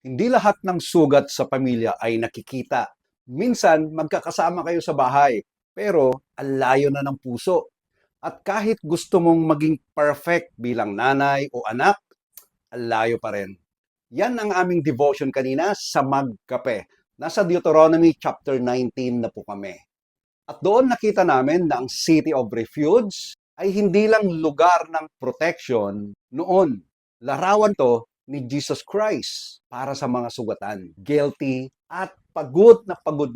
Hindi lahat ng sugat sa pamilya ay nakikita. Minsan, magkakasama kayo sa bahay, pero ang layo na ng puso. At kahit gusto mong maging perfect bilang nanay o anak, ang layo pa rin. Yan ang aming devotion kanina sa Magkape. Nasa Deuteronomy chapter 19 na po kami. At doon nakita namin na ang City of Refuge ay hindi lang lugar ng protection noon. Larawan to ni Jesus Christ para sa mga sugatan, guilty at pagod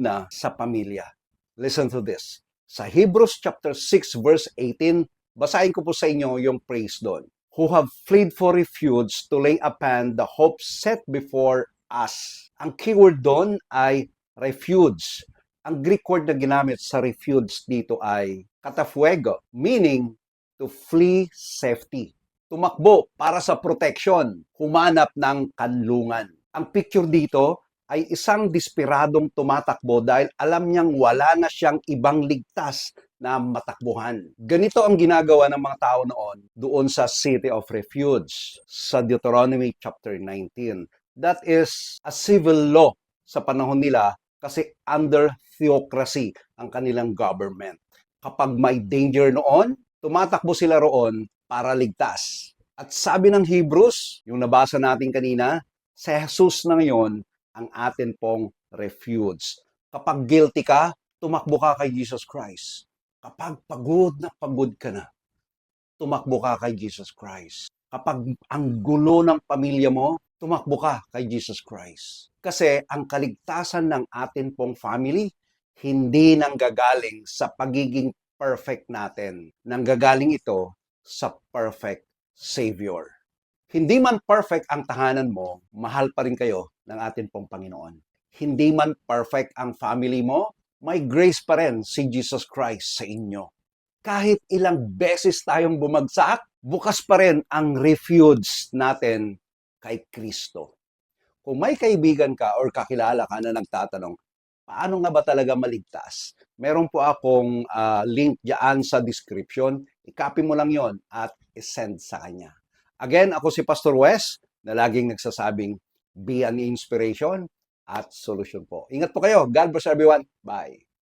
na sa pamilya. Listen to this. Sa Hebrews chapter 6 verse 18, basahin ko po sa inyo yung praise doon. Who have fled for refuge to lay upon the hope set before us. Ang keyword doon ay refuge. Ang Greek word na ginamit sa refuge dito ay katafuego, meaning to flee safety. Tumakbo para sa protection, humanap ng kanlungan. Ang picture dito ay isang desperadong tumatakbo dahil alam niyang wala na siyang ibang ligtas na matakbuhan. Ganito ang ginagawa ng mga tao noon doon sa City of Refuge sa Deuteronomy chapter 19. That is a civil law sa panahon nila kasi under theocracy ang kanilang government. Kapag may danger noon, tumatakbo sila roon para ligtas. At sabi ng Hebrews, yung nabasa natin kanina, si Jesus na ngayon ang atin pong refuge. Kapag guilty ka, tumakbo ka kay Jesus Christ. Kapag pagod na pagod ka na, tumakbo ka kay Jesus Christ. Kapag ang gulo ng pamilya mo, tumakbo ka kay Jesus Christ. Kasi ang kaligtasan ng atin pong family, hindi nanggagaling sa pagiging perfect natin. Nanggagaling ito sa perfect Savior. Hindi man perfect ang tahanan mo, mahal pa rin kayo ng atin pong Panginoon. Hindi man perfect ang family mo, may grace pa rin si Jesus Christ sa inyo. Kahit ilang beses tayong bumagsak, bukas pa rin ang refuge natin kay Kristo. Kung may kaibigan ka or kakilala ka na nagtatanong, paano nga ba talaga maligtas? Meron po akong link diyan sa description. I-copy mo lang yon at isend sa kanya. Again, ako si Pastor Wes na laging nagsasabing, be an inspiration at solution po. Ingat po kayo. God bless everyone. Bye.